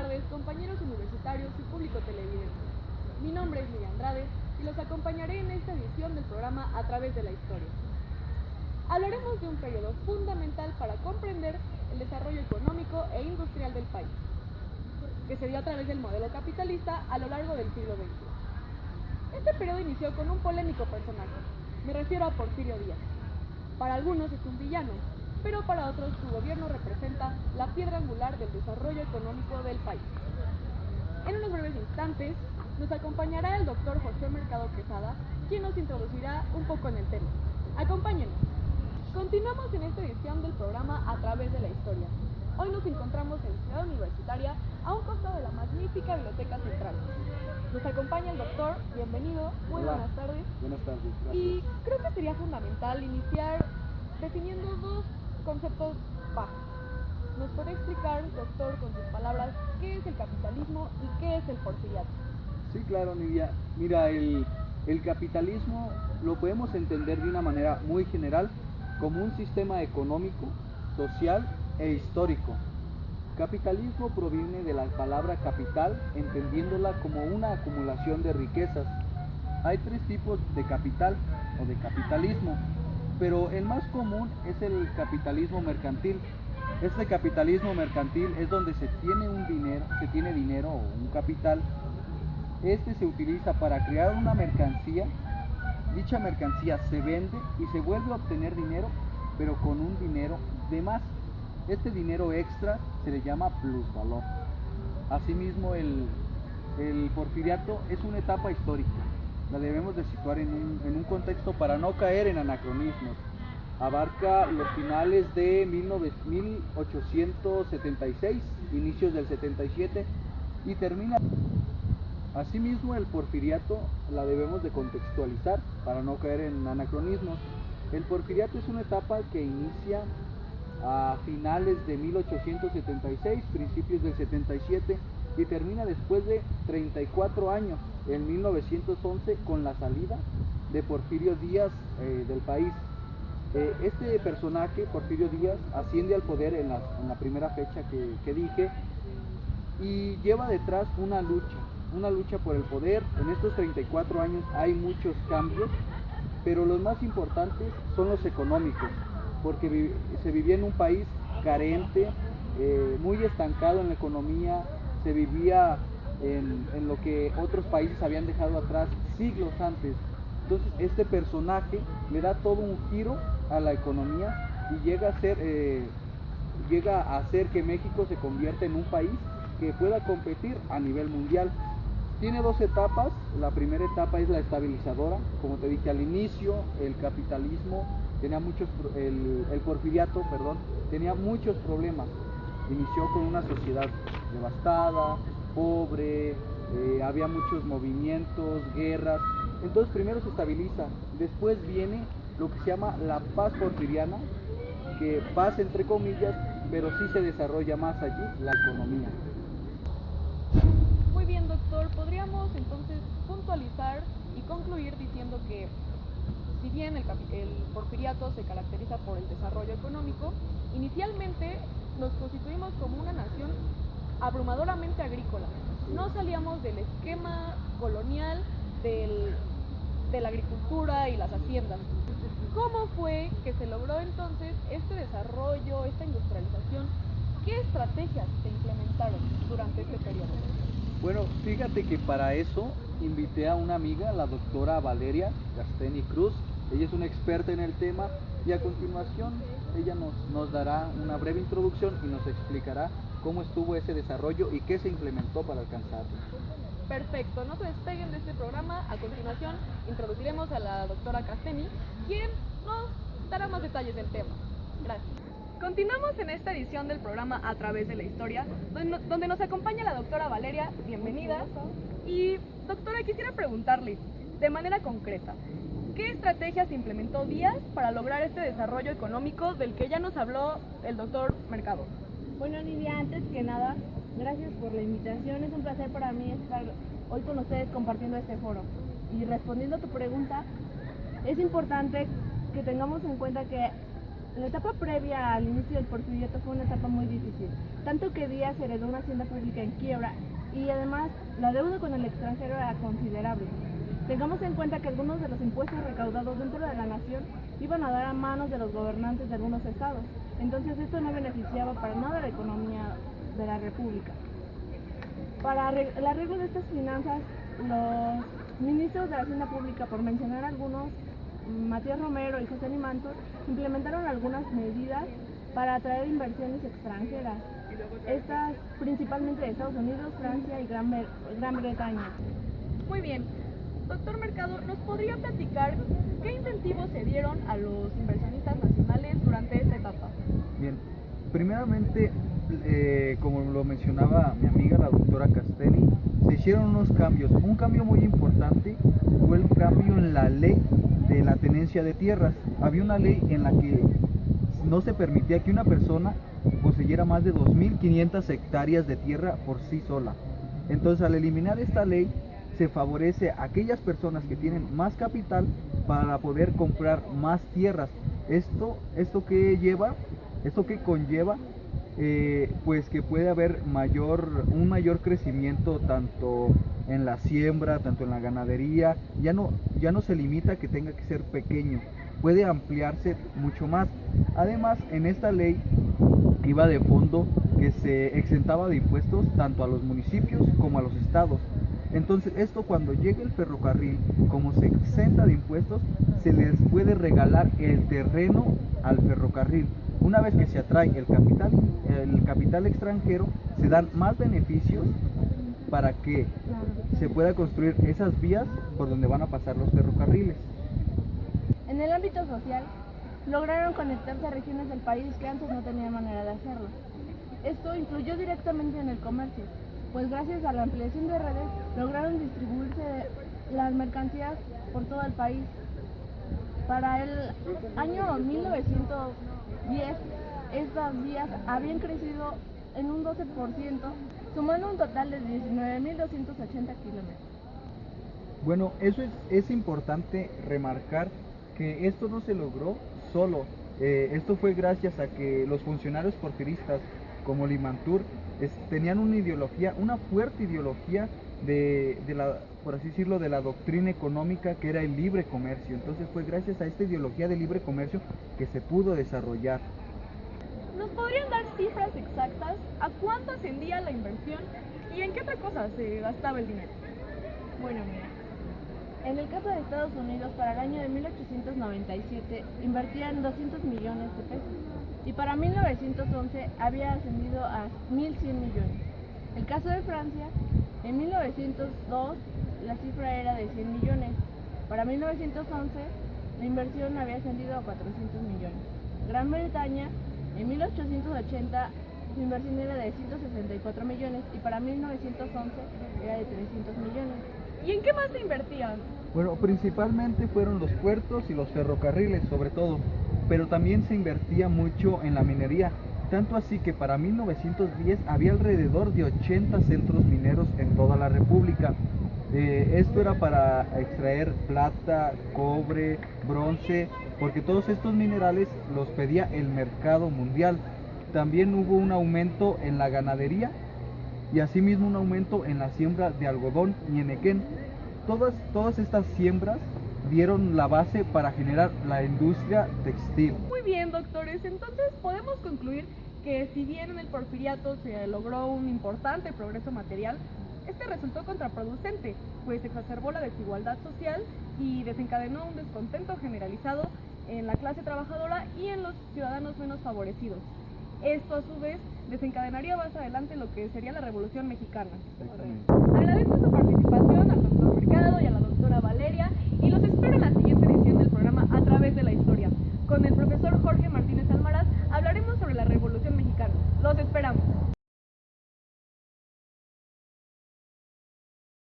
tardes, compañeros universitarios y público televidente. Mi nombre es Nidia Andrade y los acompañaré en esta edición del programa A través de la historia. Hablaremos de un periodo fundamental para comprender el desarrollo económico e industrial del país, que se dio a través del modelo capitalista a lo largo del siglo XX. Este periodo inició con un polémico personaje, me refiero a Porfirio Díaz. Para algunos es un villano, pero para otros su gobierno representa la piedra angular del desarrollo económico del país. En unos breves instantes nos acompañará el doctor José Mercado Quesada, quien nos introducirá un poco en el tema. Acompáñenos. Continuamos en esta edición del programa A través de la historia. Hoy nos encontramos en Ciudad Universitaria, a un costado de la magnífica Biblioteca Central. Nos acompaña el doctor, bienvenido, muy Hola. buenas tardes. Buenas tardes, gracias. Y creo que sería fundamental iniciar definiendo dos conceptos básicos. ¿Nos puede explicar, doctor, con sus palabras, qué es el capitalismo y qué es el porfiriato? Sí, claro, Nidia. Mira, el capitalismo lo podemos entender de una manera muy general como un sistema económico, social e histórico. Capitalismo proviene de la palabra capital, entendiéndola como una acumulación de riquezas. Hay tres tipos de capital o de capitalismo, pero el más común es el capitalismo mercantil. Este capitalismo mercantil es donde se tiene dinero o un capital. Este se utiliza para crear una mercancía. Dicha mercancía se vende y se vuelve a obtener dinero, pero con un dinero de más. Este dinero extra se le llama plusvalor. Asimismo, el porfiriato es una etapa histórica. La debemos de situar en un contexto para no caer en anacronismos. Abarca los finales de 1876, inicios del 77 y termina. Asimismo, el porfiriato la debemos de contextualizar para no caer en anacronismos. El porfiriato es una etapa que inicia a finales de 1876, principios del 77 y termina después de 34 años, en 1911, con la salida de Porfirio Díaz del país. Este personaje, Porfirio Díaz, asciende al poder en la primera fecha que dije y lleva detrás una lucha por el poder. En estos 34 años hay muchos cambios, pero los más importantes son los económicos, porque se vivía en un país carente, muy estancado en la economía, se vivía en lo que otros países habían dejado atrás siglos antes. Entonces este personaje le da todo un giro a la economía y llega a hacer que México se convierta en un país que pueda competir a nivel mundial. Tiene dos etapas. La primera etapa es la estabilizadora. Como te dije al inicio, el capitalismo tenía el porfiriato, tenía muchos problemas. Inició con una sociedad devastada, pobre, había muchos movimientos, guerras. Entonces primero se estabiliza, después viene lo que se llama la paz porfiriana, que paz entre comillas, pero sí se desarrolla más allí la economía. Muy bien, doctor, podríamos entonces puntualizar y concluir diciendo que si bien el porfiriato se caracteriza por el desarrollo económico, inicialmente nos constituimos como una nación abrumadoramente agrícola. No salíamos del esquema colonial de la agricultura y las haciendas. ¿Cómo fue que se logró entonces este desarrollo, esta industrialización? ¿Qué estrategias se implementaron durante este periodo? Bueno, fíjate que para eso invité a una amiga, la doctora Valeria Casteni Cruz. Ella es una experta en el tema y a continuación ella nos dará una breve introducción y nos explicará cómo estuvo ese desarrollo y qué se implementó para alcanzarlo. Perfecto, no se despeguen de este programa. A continuación introduciremos a la doctora Casteni, quien nos dará más detalles del tema. Gracias. Continuamos en esta edición del programa A través de la historia, donde nos acompaña la doctora Valeria. Bienvenida. Y doctora, quisiera preguntarle, de manera concreta, ¿qué estrategias implementó Díaz para lograr este desarrollo económico del que ya nos habló el doctor Mercado? Bueno, Nidia, antes que nada, gracias por la invitación. Es un placer para mí estar hoy con ustedes compartiendo este foro. Y respondiendo a tu pregunta, es importante que tengamos en cuenta que La etapa previa al inicio del porfiriato fue una etapa muy difícil, tanto que Díaz heredó una hacienda pública en quiebra y además la deuda con el extranjero era considerable. Tengamos en cuenta que algunos de los impuestos recaudados dentro de la nación iban a dar a manos de los gobernantes de algunos estados, entonces esto no beneficiaba para nada la economía de la república. Para el arreglo de estas finanzas, los ministros de la hacienda pública, por mencionar algunos, Matías Romero y José Limanto, implementaron algunas medidas para atraer inversiones extranjeras, estas principalmente de Estados Unidos, Francia y Gran Bretaña. Muy bien. Doctor Mercado, ¿nos podría platicar qué incentivos se dieron a los inversionistas nacionales durante esta etapa? Bien, primeramente, como lo mencionaba mi amiga la doctora Castelli, se hicieron unos cambios. Un cambio muy importante fue el cambio en la ley de la tenencia de tierras. Había una ley en la que no se permitía que una persona poseyera más de 2.500 hectáreas de tierra por sí sola. Entonces, al eliminar esta ley, se favorece a aquellas personas que tienen más capital para poder comprar más tierras. Esto que conlleva, pues que puede haber un mayor crecimiento tanto en la siembra, tanto en la ganadería. Ya no se limita a que tenga que ser pequeño, puede ampliarse mucho más. Además, en esta ley iba de fondo que se exentaba de impuestos tanto a los municipios como a los estados. Entonces, esto, cuando llegue el ferrocarril, como se exenta de impuestos, se les puede regalar el terreno al ferrocarril. Una vez que se atrae el capital extranjero, se dan más beneficios para que se pueda construir esas vías por donde van a pasar los ferrocarriles. En el ámbito social, lograron conectarse a regiones del país que antes no tenían manera de hacerlo. Esto influyó directamente en el comercio, pues gracias a la ampliación de redes lograron distribuirse las mercancías por todo el país. Para el año 1910, estas vías habían crecido en un 12%, sumando un total de 19.280 kilómetros. Bueno, eso es importante remarcar que esto no se logró solo. Esto fue gracias a que los funcionarios porfiristas como Limantur tenían una fuerte ideología por así decirlo, de la doctrina económica, que era el libre comercio. Entonces fue gracias a esta ideología de libre comercio que se pudo desarrollar. ¿Nos podrían dar cifras exactas a cuánto ascendía la inversión y en qué otra cosa se gastaba el dinero? Bueno, mira, en el caso de Estados Unidos, para el año de 1897 invertían 200 millones de pesos y para 1911 había ascendido a 1.100 millones. El caso de Francia, en 1902 la cifra era de 100 millones. Para 1911 la inversión había ascendido a 400 millones. Gran Bretaña, en 1880 su inversión era de 164 millones y para 1911 era de 300 millones. ¿Y en qué más se invertían? Bueno, principalmente fueron los puertos y los ferrocarriles, sobre todo, pero también se invertía mucho en la minería, tanto así que para 1910 había alrededor de 80 centros mineros en toda la República. Esto era para extraer plata, cobre, bronce, porque todos estos minerales los pedía el mercado mundial. También hubo un aumento en la ganadería y asimismo un aumento en la siembra de algodón y enequén. Todas estas siembras dieron la base para generar la industria textil. Muy bien, doctores, entonces podemos concluir que si bien en el porfiriato se logró un importante progreso material, este resultó contraproducente, pues exacerbó la desigualdad social y desencadenó un descontento generalizado en la clase trabajadora y en los ciudadanos menos favorecidos. Esto, a su vez, desencadenaría más adelante lo que sería la Revolución Mexicana. Agradezco su participación al doctor Mercado y a la doctora Valeria y los espero en la siguiente edición del programa A Través de la Historia. Con el profesor Jorge Martínez Almaraz hablaremos sobre la Revolución Mexicana. Los esperamos.